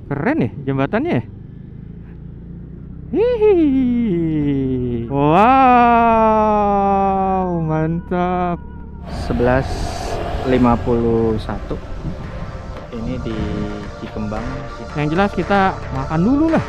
Keren ya jembatannya ya. Hihi. Wow, mantap. 11.51. Ini di Cikembang. Yang jelas kita makan dulu lah.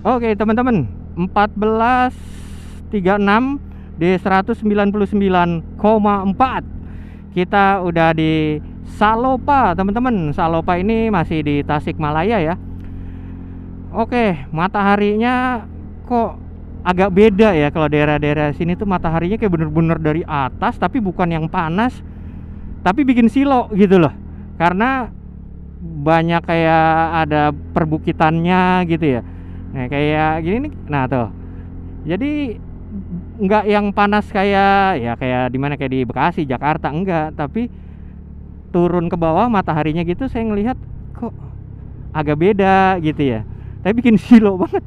Oke teman-teman, 14.36 di 199,4. Kita udah di Salopa teman-teman. Salopa ini masih di Tasikmalaya ya. Oke, mataharinya kok agak beda ya. Kalau daerah-daerah sini tuh mataharinya kayak bener-bener dari atas, tapi bukan yang panas, tapi bikin silo gitu loh. Karena banyak kayak ada perbukitannya gitu ya. Nah kayak gini nih, nah tuh. Jadi nggak yang panas kayak ya kayak di mana, kayak di Bekasi, Jakarta, enggak, tapi turun ke bawah mataharinya gitu saya ngelihat kok agak beda gitu ya. Tapi bikin silo banget.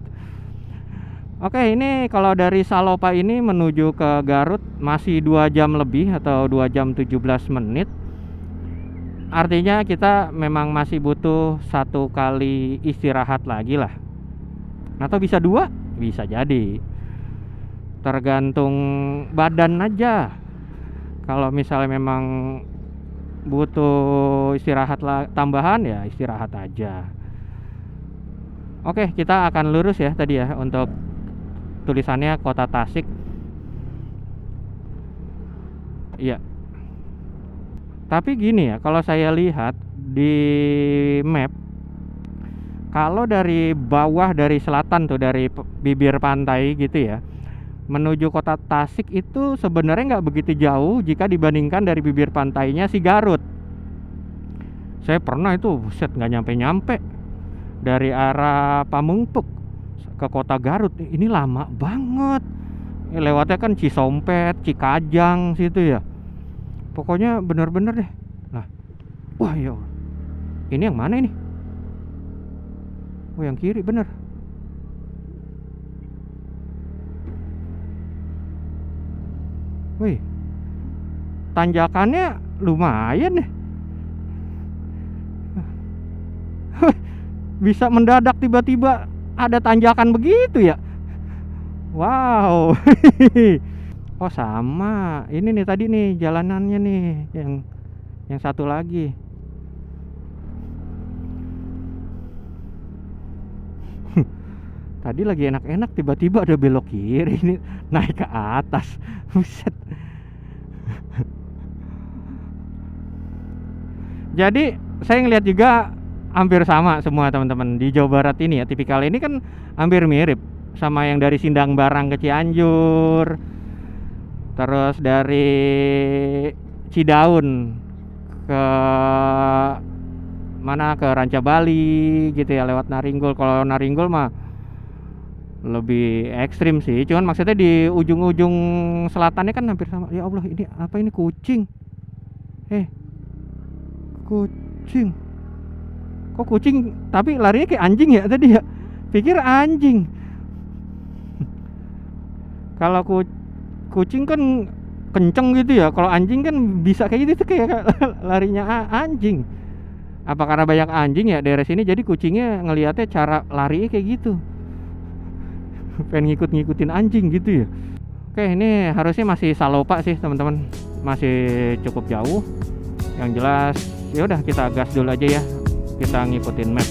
Oke, ini kalau dari Salopa ini menuju ke Garut masih 2 jam lebih atau 2 jam 17 menit. Artinya kita memang masih butuh 1 kali istirahat lagi lah. Atau bisa 2, bisa jadi. Tergantung badan aja. Kalau misalnya memang butuh istirahat tambahan ya istirahat aja. Oke, kita akan lurus ya tadi ya untuk tulisannya Kota Tasik. Iya. Tapi gini ya, kalau saya lihat di map, kalau dari bawah, dari selatan tuh, dari bibir pantai gitu ya, menuju Kota Tasik itu sebenarnya nggak begitu jauh jika dibandingkan dari bibir pantainya si Garut. Saya pernah itu, buset, nggak nyampe-nyampe dari arah Pamengpeuk ke Kota Garut. Ini lama banget. Lewatnya kan Cisompet, Cikajang situ ya. Pokoknya bener-bener deh. Nah, wah ya Allah. Ini yang mana ini? Oh yang kiri bener. Wih, tanjakannya lumayan nih. Bisa mendadak tiba-tiba ada tanjakan begitu ya. Wow. Oh sama. Ini nih tadi nih jalanannya nih yang satu lagi. Tadi lagi enak-enak tiba-tiba ada belok kiri, ini naik ke atas. Buset. Jadi saya ngeliat juga hampir sama semua teman-teman di Jawa Barat ini ya. Tipikal ini kan hampir mirip sama yang dari Sindang Barang ke Cianjur, terus dari Cidaun ke mana, ke Ranca Bali gitu ya, lewat Naringgol. Kalau Naringgol mah lebih ekstrim sih, cuman maksudnya di ujung-ujung selatannya kan hampir sama. Ya Allah, ini apa ini, kucing? Kucing. Kok kucing tapi larinya kayak anjing ya tadi ya? Pikir anjing. Kalau kucing kan kenceng gitu ya, kalau anjing kan bisa kayak gitu tuh, kayak larinya anjing. Apa karena banyak anjing ya daerah sini, jadi kucingnya ngelihatnya cara lari kayak gitu. Pengen ngikutin anjing gitu ya. Oke, ini harusnya masih Salopa sih teman-teman, masih cukup jauh. Yang jelas ya udah kita gas dulu aja ya, kita ngikutin map.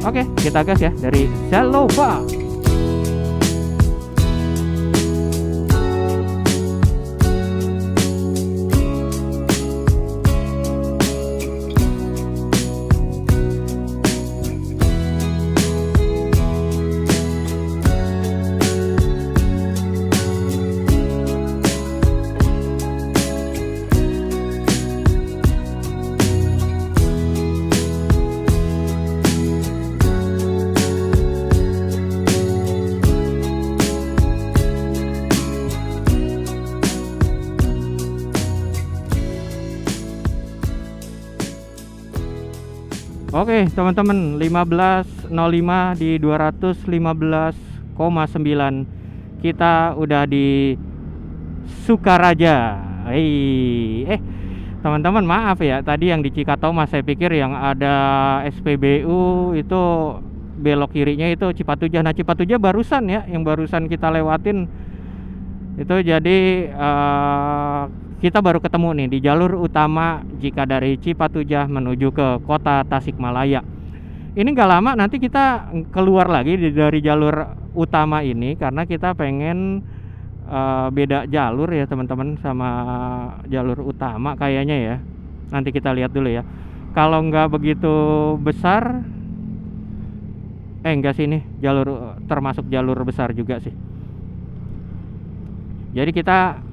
Oke, kita gas ya dari Salopa. Oke teman-teman, 15.05 di 215,9 kita udah di Sukaraja. Teman-teman maaf ya, tadi yang di Cikatomas saya pikir yang ada SPBU itu belok kirinya itu Cipatujah. Nah Cipatujah barusan ya, yang barusan kita lewatin itu. Jadi kita baru ketemu nih di jalur utama jika dari Cipatujah menuju ke kota Tasikmalaya. Ini nggak lama nanti kita keluar lagi dari jalur utama ini karena kita pengen beda jalur ya teman-teman sama jalur utama kayaknya ya. Nanti kita lihat dulu ya. Kalau nggak begitu besar, enggak sih, ini jalur termasuk jalur besar juga sih. Jadi kita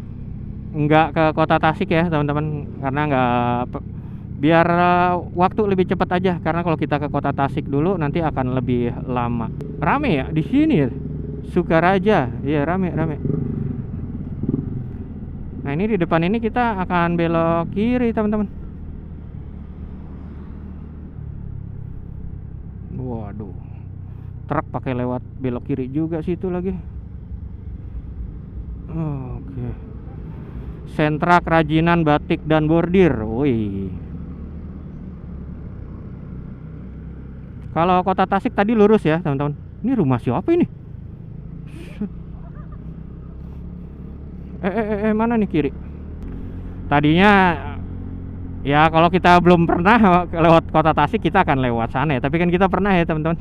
nggak ke kota Tasik ya teman-teman, karena nggak, biar waktu lebih cepat aja. Karena kalau kita ke kota Tasik dulu nanti akan lebih lama. Rame ya di sini ya, Sukaraja. Iya rame. Nah ini di depan ini kita akan belok kiri teman-teman. Waduh, truk pakai lewat belok kiri juga situ lagi. Oke. Sentra Kerajinan Batik dan Bordir. Wih. Kalau kota Tasik tadi lurus ya teman-teman. Ini rumah siapa ini? Mana nih kiri? Tadinya ya kalau kita belum pernah lewat kota Tasik kita akan lewat sana ya. Tapi kan kita pernah ya teman-teman.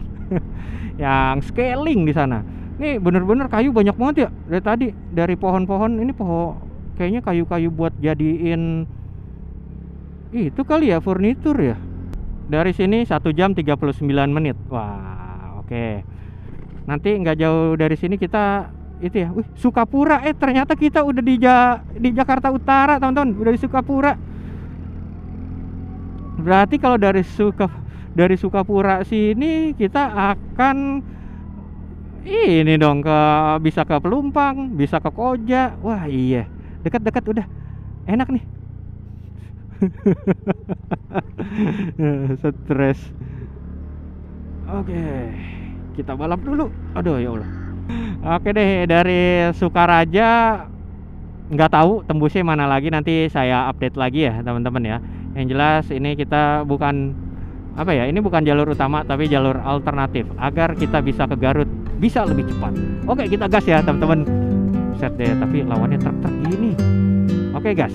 Yang scaling di sana. Ini bener-bener kayu banyak banget ya dari tadi, dari pohon-pohon. Ini pohon kayaknya kayu-kayu buat jadiin itu kali ya, furnitur ya. Dari sini 1 jam 39 menit. Wah, oke. Nanti nggak jauh dari sini kita itu ya. Wih, Sukapura. Ternyata kita udah di Jakarta Utara, teman-teman. Udah di Sukapura. Berarti kalau dari Sukapura sini kita akan ini dong bisa ke Pelumpang, bisa ke Koja. Wah, iya. Dekat-dekat udah. Enak nih. Stres. Oke, kita balap dulu. Aduh ya Allah. Oke deh, dari Sukaraja nggak tahu tembusnya mana lagi, nanti saya update lagi ya teman-teman ya. Yang jelas ini kita bukan apa ya, ini bukan jalur utama tapi jalur alternatif agar kita bisa ke Garut bisa lebih cepat. Oke, kita gas ya teman-teman. Set deh, tapi lawannya truk-truk gini. Oke gas.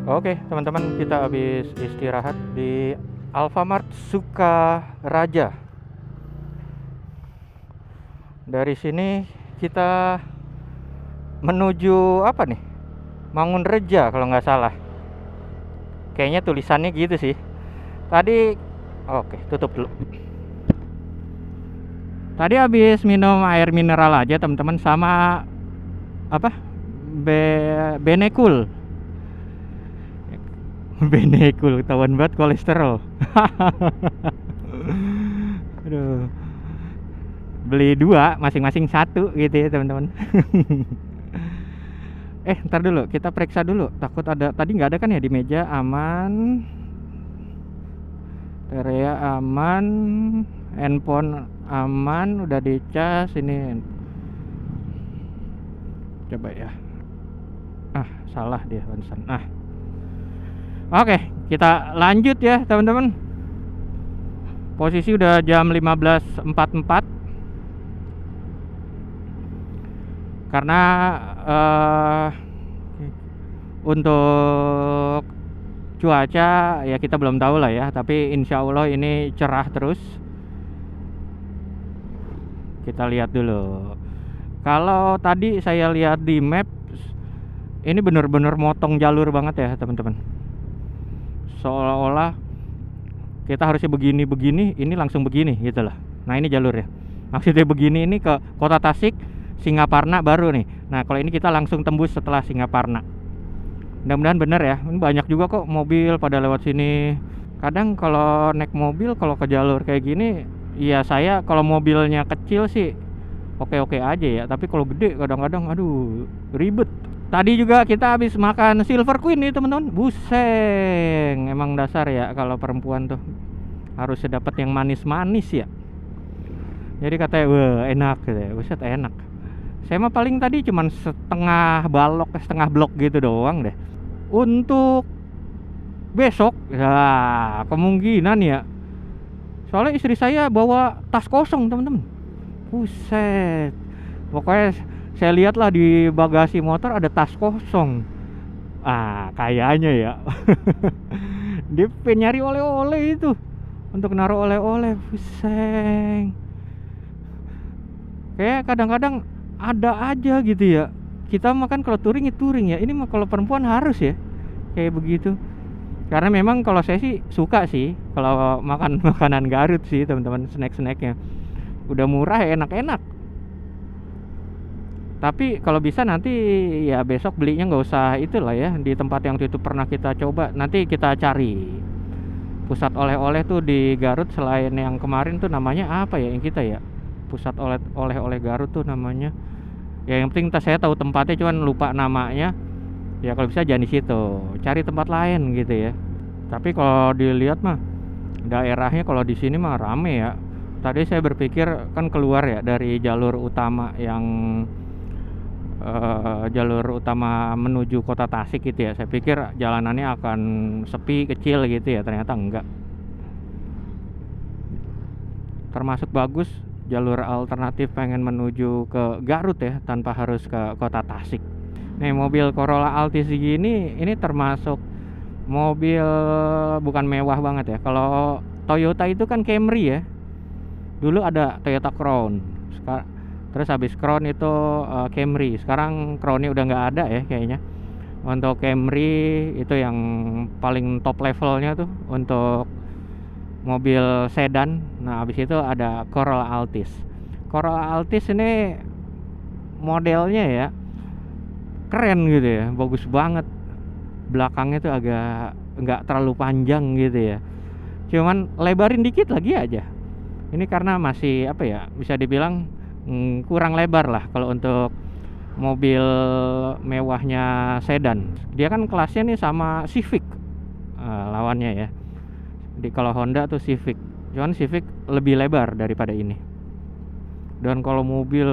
Oke teman-teman, kita habis istirahat di Alfamart Sukaraja. Dari sini kita menuju apa nih, Mangunreja kalau nggak salah. Kayaknya tulisannya gitu sih tadi. Oke, tutup dulu. Tadi habis minum air mineral aja teman-teman, sama apa, Benekul. Benekul ketahuan banget kolesterol. Aduh, beli 2 masing-masing 1 gitu ya teman-teman. Ntar dulu kita periksa dulu, takut ada, tadi nggak ada kan ya di meja. Aman, area aman, handphone aman, udah dicas. Ini coba ya, salah dia Vansan. Oke, kita lanjut ya teman-teman. Posisi udah jam 15.44. Karena untuk cuaca ya kita belum tahu lah ya, tapi insya Allah ini cerah terus. Kita lihat dulu. Kalau tadi saya lihat di map Ini bener-bener motong jalur banget ya teman-teman. Seolah-olah kita harusnya begini-begini, ini langsung begini gitu loh. Nah ini jalurnya. Maksudnya begini ini ke Kota Tasik, Singaparna baru nih. Nah kalau ini kita langsung tembus setelah Singaparna. Mudah-mudahan bener ya. Ini banyak juga kok mobil pada lewat sini. Kadang kalau naik mobil kalau ke jalur kayak gini, ya saya kalau mobilnya kecil sih oke-oke aja ya. Tapi kalau gede kadang-kadang aduh ribet. Tadi juga kita habis makan Silver Queen nih teman-teman. Buseng, emang dasar ya kalau perempuan tuh harus dapat yang manis-manis ya. Jadi katanya wah enak gitu ya. Buset enak. Saya mah paling tadi cuman setengah balok, setengah blok gitu doang deh. Untuk besok ya kemungkinan ya. Soalnya istri saya bawa tas kosong teman-teman. Buset. Pokoknya saya lihat lah di bagasi motor ada tas kosong. Ah, kayaknya ya. Dia pengen nyari oleh-oleh itu untuk naruh oleh-oleh. Pusing. Kayak kadang-kadang ada aja gitu ya. Kita makan kalau touring ya touring ya. Ini mah kalau perempuan harus ya kayak begitu. Karena memang kalau saya sih suka sih kalau makan makanan Garut sih teman-teman, snack-snacknya. Udah murah enak-enak. Tapi kalau bisa nanti ya besok belinya nggak usah itulah ya di tempat yang itu pernah kita coba. Nanti kita cari pusat oleh-oleh tuh di Garut selain yang kemarin tuh namanya apa ya yang kita ya, pusat oleh-oleh Garut tuh namanya. Ya yang penting saya tahu tempatnya cuman lupa namanya. Ya kalau bisa jangan di situ, cari tempat lain gitu ya. Tapi kalau dilihat mah daerahnya kalau di sini mah rame ya. Tadi saya berpikir kan keluar ya dari jalur utama yang jalur utama menuju Kota Tasik gitu ya. Saya pikir jalanannya akan sepi kecil gitu ya, ternyata enggak. Termasuk bagus jalur alternatif pengen menuju ke Garut ya tanpa harus ke Kota Tasik. Nih mobil Corolla Altis gini ini termasuk mobil bukan mewah banget ya. Kalau Toyota itu kan Camry ya. Dulu ada Toyota Crown. Terus habis Crown itu Camry. Sekarang Crownnya udah nggak ada ya kayaknya. Untuk Camry itu yang paling top levelnya tuh untuk mobil sedan. Nah habis itu ada Corolla Altis. Corolla Altis ini modelnya ya keren gitu ya, bagus banget. Belakangnya tuh agak nggak terlalu panjang gitu ya. Cuman lebarin dikit lagi aja. Ini karena masih apa ya, bisa dibilang kurang lebar lah kalau untuk mobil mewahnya sedan. Dia kan kelasnya nih sama Civic lawannya ya. Kalau Honda tuh Civic, cuman Civic lebih lebar daripada ini. Dan kalau mobil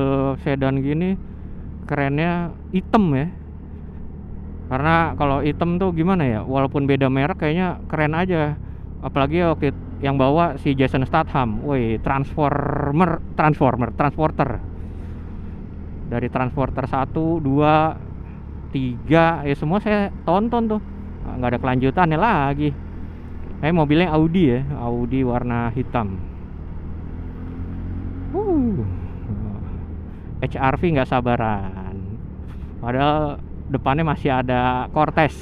sedan gini kerennya hitam ya. Karena kalau hitam tuh gimana ya, walaupun beda merek kayaknya keren aja. Apalagi waktu yang bawa si Jason Statham. Woi, transporter. Dari Transporter 1, 2, 3 ya semua saya tonton tuh. Nggak ada kelanjutannya lagi. Mobilnya Audi ya, Audi warna hitam. HRV nggak sabaran. Padahal depannya masih ada Cortez.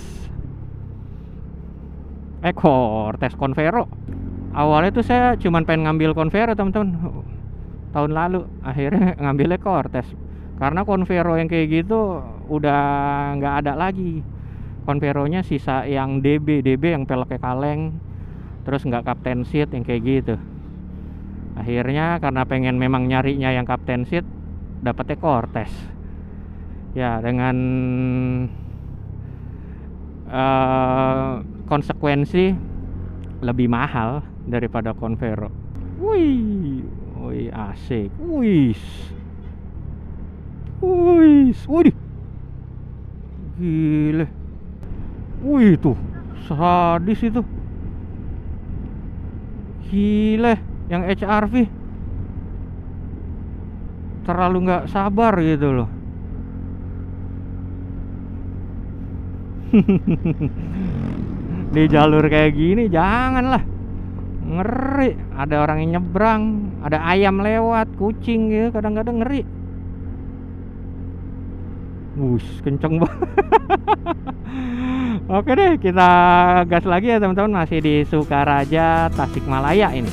Cortez Convero. Awalnya tuh saya cuman pengen ngambil Convero teman-teman. Tahun lalu akhirnya ngambilnya Cortez. Karena Convero yang kayak gitu udah nggak ada lagi. Convero-nya sisa yang DB yang peleknya kaleng. Terus nggak captain seat yang kayak gitu. Akhirnya karena pengen memang nyarinya yang captain seat, dapetnya Cortez. Ya dengan konsekuensi lebih mahal daripada Convero. Wih asik. Wih, waduh, gile. Wih tuh sadis itu. Gile, yang HRV terlalu nggak sabar gitu loh. Di jalur kayak gini janganlah, ngeri. Ada orang yang nyebrang, ada ayam lewat, kucing gitu, kadang-kadang ngeri. Kenceng banget. Oke deh, kita gas lagi ya teman-teman, masih di Sukaraja, Tasikmalaya ini.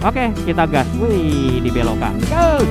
Oke, kita gas. Wih, dibelokan. Gas.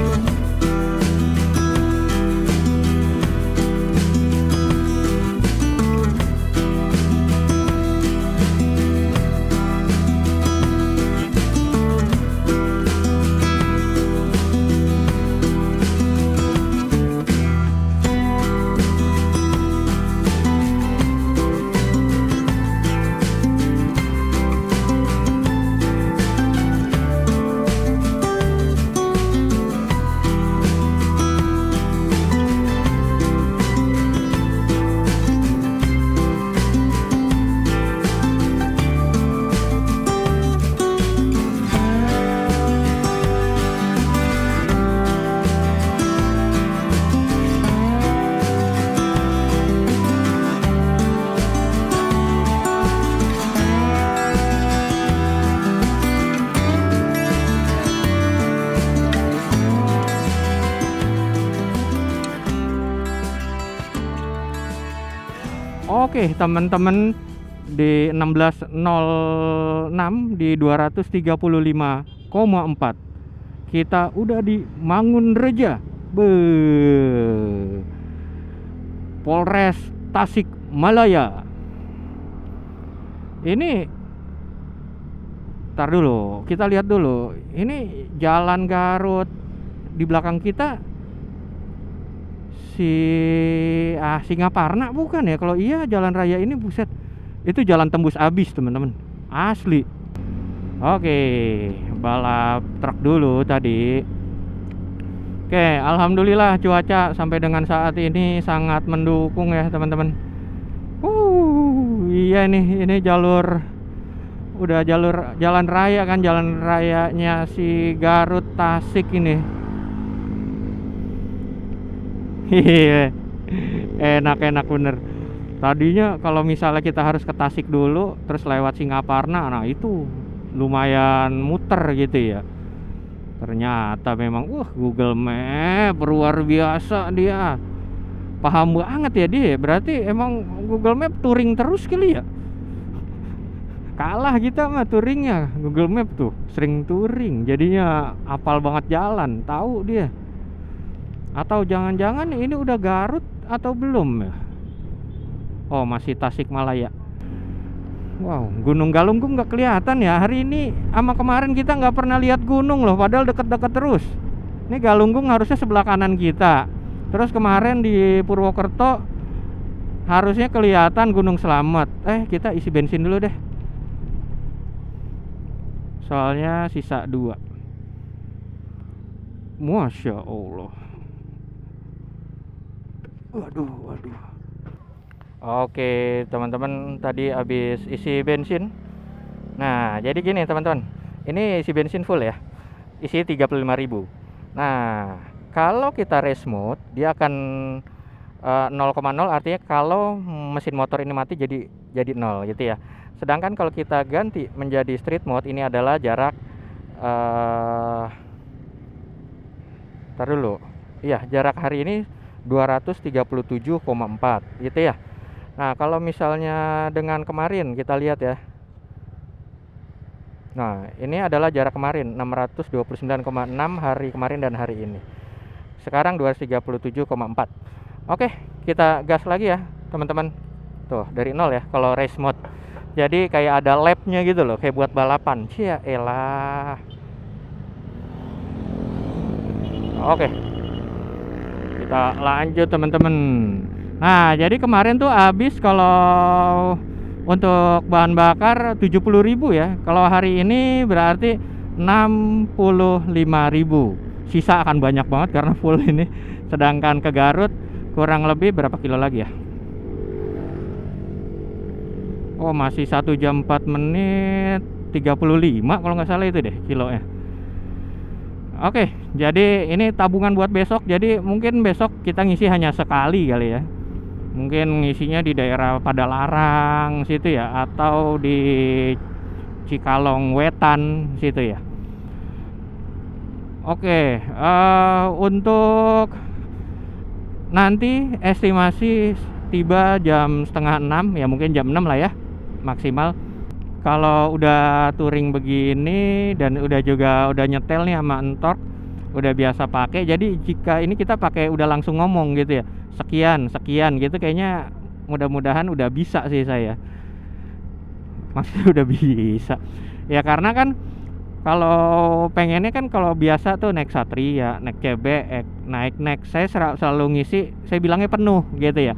Oke teman-teman, di 16.06 di 235,4 kita udah di Mangunreja, Polres Tasikmalaya. Ini tar dulu, kita lihat dulu. Ini Jalan Garut di belakang kita Singaparna bukan ya? Kalau iya jalan raya ini, buset, itu jalan tembus abis teman-teman, asli. Oke, balap truk dulu tadi. Oke, alhamdulillah cuaca sampai dengan saat ini sangat mendukung ya teman-teman. Iya nih, ini jalur, udah jalur jalan raya kan, jalan rayanya si Garut Tasik ini. Iya, enak-enak bener. Tadinya kalau misalnya kita harus ke Tasik dulu terus lewat Singaparna, nah itu lumayan muter gitu ya. Ternyata memang Google Map luar biasa, dia paham banget ya dia. Berarti emang Google Map touring terus kali ya. Kalah kita mah touringnya, Google Map tuh sering touring, jadinya hafal banget jalan, tahu dia. Atau jangan-jangan ini udah Garut atau belum ya? Oh, masih Tasikmalaya. Wow, Gunung Galunggung nggak kelihatan ya hari ini. Sama kemarin kita nggak pernah lihat gunung loh, padahal deket-deket terus. Ini Galunggung harusnya sebelah kanan kita. Terus kemarin di Purwokerto harusnya kelihatan Gunung Slamet. Kita isi bensin dulu deh, soalnya sisa 2. Masya Allah. Waduh. Oke teman-teman, tadi habis isi bensin. Nah jadi gini teman-teman, ini isi bensin full ya, isi 35.000. Nah kalau kita race mode dia akan 0,0, artinya kalau mesin motor ini mati jadi 0 gitu ya. Sedangkan kalau kita ganti menjadi street mode, ini adalah jarak jarak hari ini 237,4 gitu ya. Nah kalau misalnya dengan kemarin kita lihat ya, nah ini adalah jarak kemarin 629,6 hari kemarin dan hari ini. Sekarang 237,4. Oke, kita gas lagi ya teman-teman. Tuh dari 0 ya kalau race mode. Jadi kayak ada lapnya gitu loh, kayak buat balapan. Cia elah. Oke, kita lanjut teman-teman. Nah jadi kemarin tuh habis kalau untuk bahan bakar 70.000 ya. Kalau hari ini berarti 65.000. Sisa akan banyak banget karena full ini. Sedangkan ke Garut kurang lebih berapa kilo lagi ya? Oh masih 1 jam 4 menit 35 kalau nggak salah itu deh kilonya. Oke, jadi ini tabungan buat besok. Jadi mungkin besok kita ngisi hanya sekali kali ya. Mungkin ngisinya di daerah Padalarang situ ya, atau di Cikalong Wetan situ ya. Oke, untuk Nanti estimasi tiba jam setengah 6, ya mungkin jam 6 lah ya maksimal. Kalau udah touring begini dan udah nyetel nih sama Entork, udah biasa pakai, jadi jika ini kita pakai udah langsung ngomong gitu ya, sekian sekian gitu, kayaknya mudah-mudahan udah bisa sih saya. Maksudnya udah bisa ya, karena kan kalau pengennya kan kalau biasa tuh naik Satria, naik CB, naik saya selalu ngisi, saya bilangnya penuh gitu ya.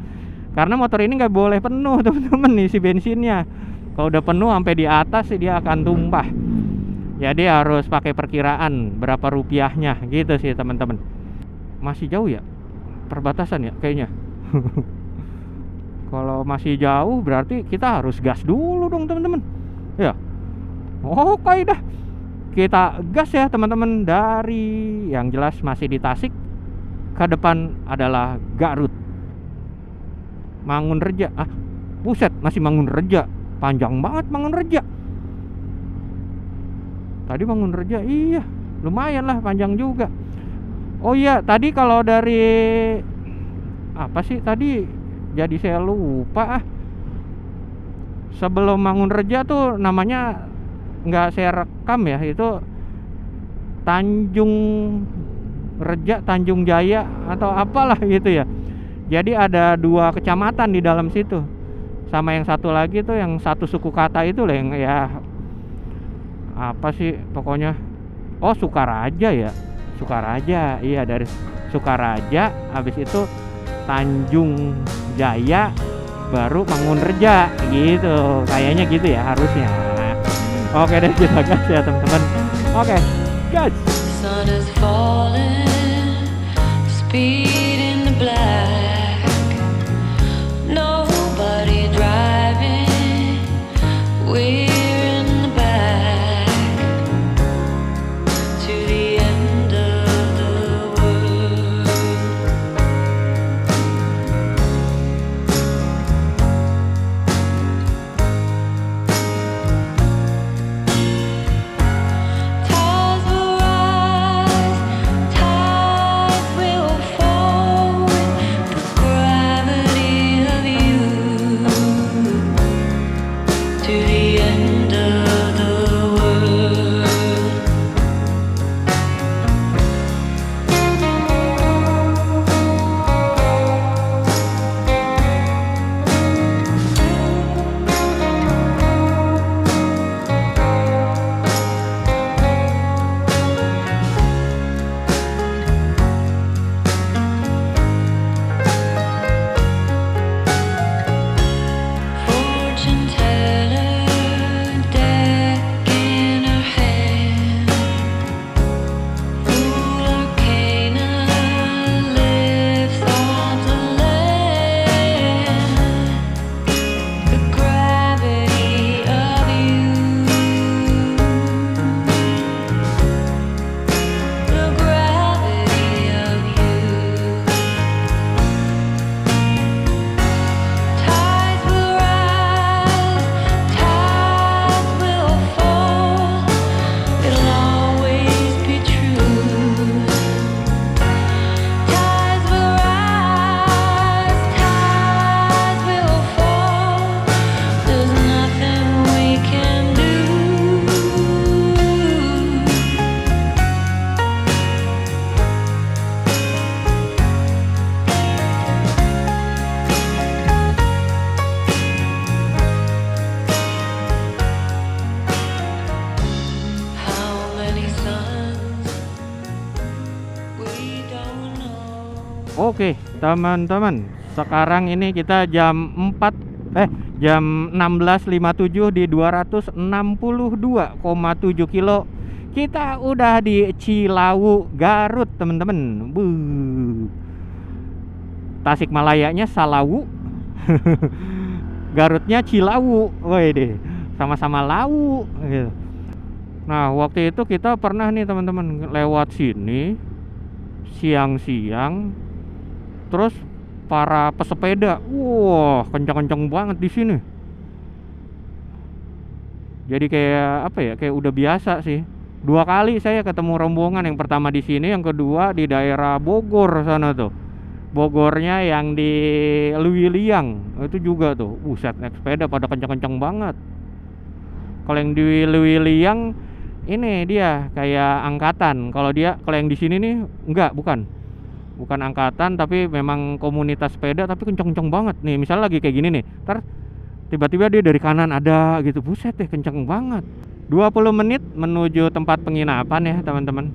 Karena motor ini nggak boleh penuh teman-teman isi bensinnya. Kalau udah penuh sampai di atas sih dia akan tumpah. Jadi harus pakai perkiraan berapa rupiahnya gitu sih teman-teman. Masih jauh ya perbatasan ya kayaknya. Kalau masih jauh berarti kita harus gas dulu dong teman-teman. Ya. Oke dah. Kita gas ya teman-teman, dari yang jelas masih di Tasik, ke depan adalah Garut, Mangunreja. Buset, masih Mangunreja, panjang banget Mangunreja. Tadi Mangunreja, iya lumayan lah, panjang juga. Oh iya, tadi kalau dari apa sih tadi, jadi saya lupa. Sebelum Mangunreja tuh namanya nggak saya rekam ya, itu Tanjung Reja, Tanjung Jaya atau apalah gitu ya. Jadi ada 2 kecamatan di dalam situ, sama yang satu lagi tuh yang satu suku kata itu lah, yang ya apa sih pokoknya, oh Sukaraja ya, Sukaraja, iya dari Sukaraja, habis itu Tanjung Jaya, baru Mangunreja gitu, kayaknya gitu ya harusnya. Oke deh, kita gas ya teman-teman. Oke, gas. Sun is falling, speed in the black. Nobody driving, we're in the back. To the end of the world. Oke, teman-teman, sekarang ini kita jam 16.57 di 262,7 kilo. Kita udah di Cilawu, Garut, teman-teman. Tasikmalayanya Salawu. Garutnya Cilawu. Woi deh, sama-sama lawu gitu. Nah, waktu itu kita pernah nih teman-teman lewat sini siang-siang. Terus para pesepeda, wah kencang-kencang banget di sini. Jadi kayak apa ya? Kayak udah biasa sih. 2 kali saya ketemu rombongan, yang pertama di sini, yang kedua di daerah Bogor sana tuh. Bogornya yang di Lewiliang itu juga tuh, buset, naik sepeda pada kencang-kencang banget. Kalau yang di Lewiliang ini dia kayak angkatan. Kalau yang di sini nih enggak, bukan angkatan, tapi memang komunitas sepeda, tapi kencang-kencang banget nih. Misalnya lagi kayak gini nih, ntar tiba-tiba dia dari kanan ada gitu, buset deh, kencang banget. 20 menit menuju tempat penginapan ya teman-teman.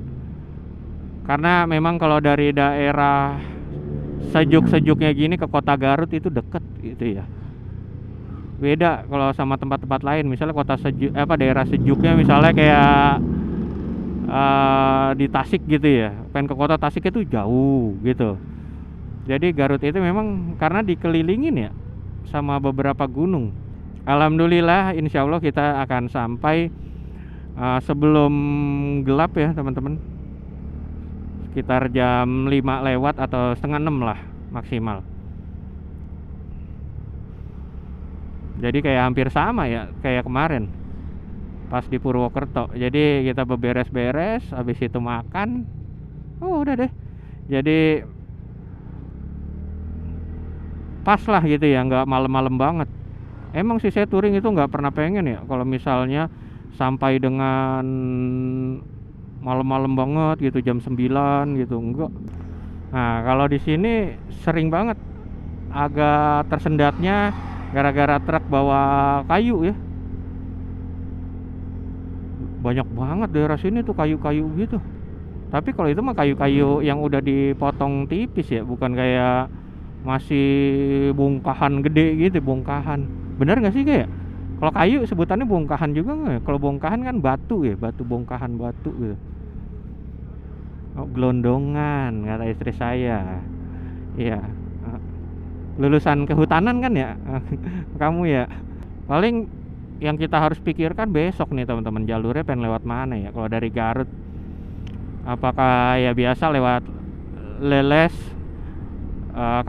Karena memang kalau dari daerah sejuk-sejuknya gini ke kota Garut itu deket gitu ya. Beda kalau sama tempat-tempat lain, misalnya kota sejuk daerah sejuknya misalnya kayak di Tasik gitu ya. Pengen ke kota Tasik itu jauh gitu. Jadi Garut itu memang karena dikelilingin ya sama beberapa gunung. Alhamdulillah, insya Allah kita akan sampai sebelum gelap ya teman-teman. Sekitar jam 5 lewat atau setengah 6 lah maksimal. Jadi kayak hampir sama ya kayak kemarin pas di Purwokerto. Jadi kita beberes-beres, habis itu makan, udah deh. Jadi pas lah gitu ya, nggak malam-malam banget. Emang sih saya touring itu nggak pernah pengen ya kalau misalnya sampai dengan malam-malam banget gitu, jam 9 gitu, enggak. Nah, kalau di sini sering banget agak tersendatnya gara-gara truk bawa kayu ya. Banyak banget daerah sini tuh kayu-kayu gitu. Tapi kalau itu mah kayu-kayu yang udah dipotong tipis ya, bukan kayak masih bongkahan gede gitu, bongkahan. Bener nggak sih kayak? Kalau kayu sebutannya bongkahan juga nggak ya? Kalau bongkahan kan batu ya, batu bongkahan batu gitu. Oh, gelondongan kata istri saya. Iya. Lulusan kehutanan kan ya? Kamu ya. Paling yang kita harus pikirkan besok nih teman-teman, jalurnya pengen lewat mana ya? Kalau dari Garut, apakah ya biasa lewat Leles,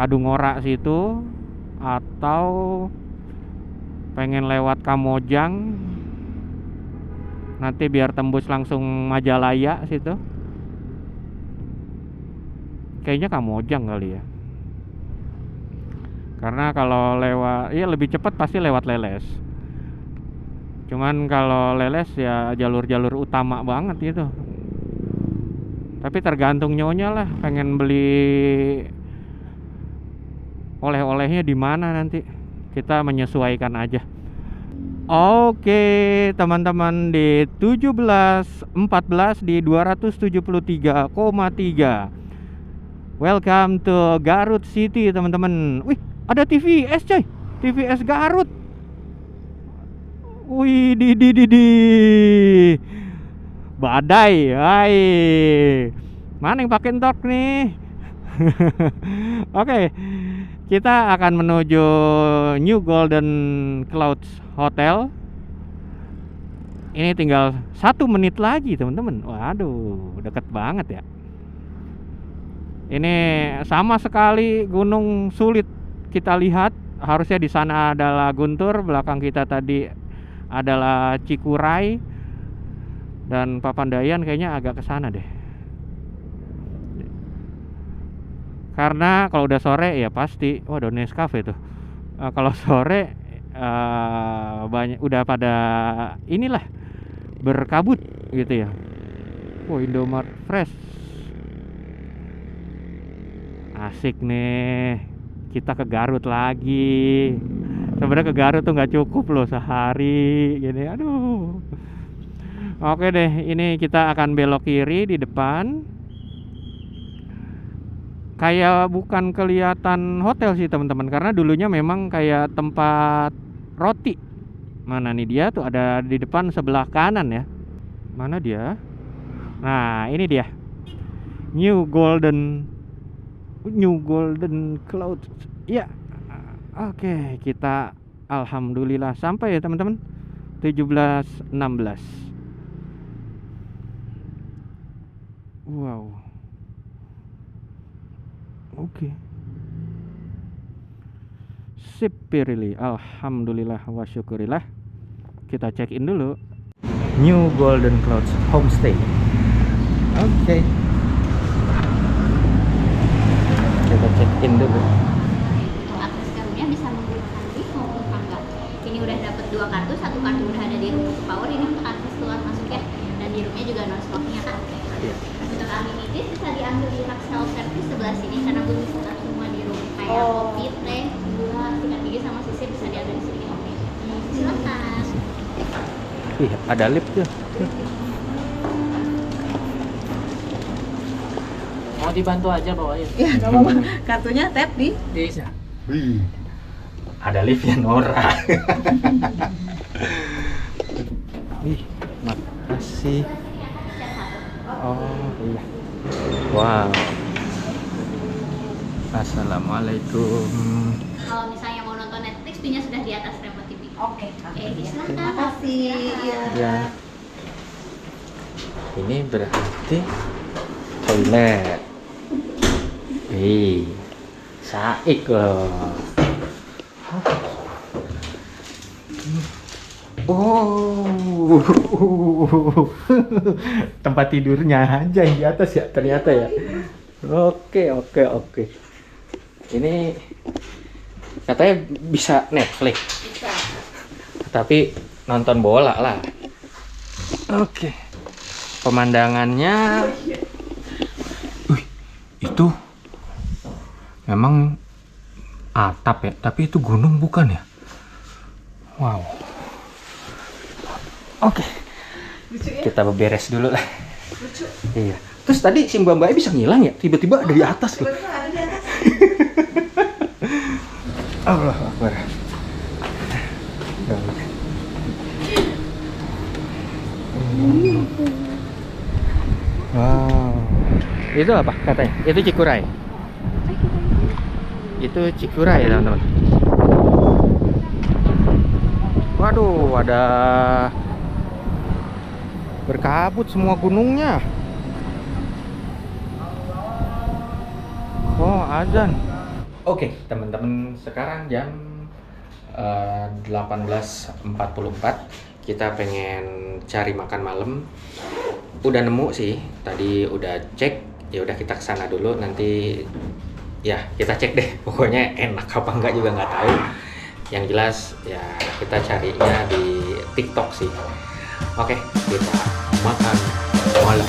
Kadungora situ, atau pengen lewat Kamojang nanti biar tembus langsung Majalaya situ. Kayaknya Kamojang kali ya, karena kalau lewat ya lebih cepat pasti lewat Leles. Cuman kalau Leles ya jalur-jalur utama banget gitu. Tapi tergantung nyonya lah, pengen beli oleh-olehnya di mana nanti. Kita menyesuaikan aja. Oke, teman-teman, di 17.14 di 273,3. Welcome to Garut City, teman-teman. Wih, ada TVS coy. TVS Garut. Wih, di. Badai, hai. Mana yang pakai entok nih? Oke, kita akan menuju New Golden Clouds Hotel. Ini tinggal 1 menit lagi, teman-teman. Waduh, deket banget ya. Ini sama sekali gunung sulit kita lihat. Harusnya di sana adalah Guntur, belakang kita tadi adalah Cikuray, dan Papandayan kayaknya agak ke sana deh. Karena kalau udah sore ya pasti, waduh, Nescafe tuh. Kalau sore banyak udah pada inilah berkabut gitu ya. Indomaret Fresh. Asik nih, kita ke Garut lagi. Sebenarnya ke Garut tuh nggak cukup loh sehari gini, aduh. Oke deh, ini kita akan belok kiri di depan. Kayak bukan kelihatan hotel sih teman-teman, karena dulunya memang kayak tempat roti. Mana nih dia tuh, ada di depan sebelah kanan ya. Mana dia? Nah, ini dia. New Golden Cloud. Ya. Oke, kita alhamdulillah sampai ya teman-teman. 17.16. Wow. Oke. Sip pirili. Alhamdulillah wa syukurillah. Kita check in dulu. New Golden Clouds Homestay. Oke. Kita check in dulu. Untuk akses ke roomnya bisa menggunakan lift maupun tangga. Ini udah dapat 2 kartu, 1 kartu udah ada di room power. Ini untuk akses keluar masuk ya. Dan di roomnya juga non smoking kan. Iya. Untuk amenities bisa diambil di rak self service sebelah sini karena belum bisa semua di room. Kayak kopi, teh, gula, sikat gigi sama sisir bisa diambil di sini. Oke. Silakan. Ih, ada lift tuh. Mau dibantu aja bawain. Ya nggak apa-apa. Kartunya tap di. Bisa. Wih, ada liftnya Nora. Wih, makasih. Oh iya. Wow. Assalamualaikum. Kalau misalnya mau nonton Netflix, punya sudah di atas remote TV. Oke. Silakan. Terima kasih. Iya. Ya. Ini berarti toilet. Wih, saik loh. Oh, tempat tidurnya aja yang di atas ya ternyata ya. Oke. Ini katanya bisa Netflix. Bisa. Tapi nonton bola lah. Oke. Pemandangannya itu memang atap ya, tapi itu gunung bukan ya? Wow. Oke. Lucu ya? Kita beberes dulu lah. Lucu. Iya. Terus tadi si Mbak bisa ngilang ya? Tiba-tiba ada di atas loh. Tiba-tiba ada di atas. Allahu Akbar. Wow. Itu apa katanya? Itu Cikuray. Itu Cikuray teman-teman. Waduh, ada berkabut semua gunungnya. Oh, azan. Oke, teman-teman, sekarang jam 18.44. Kita pengen cari makan malam. Udah nemu sih, tadi udah cek. Ya udah kita kesana dulu, nanti ya kita cek deh. Pokoknya enak apa enggak juga nggak tahu. Yang jelas ya kita carinya di TikTok sih. Oke, kita makan malam.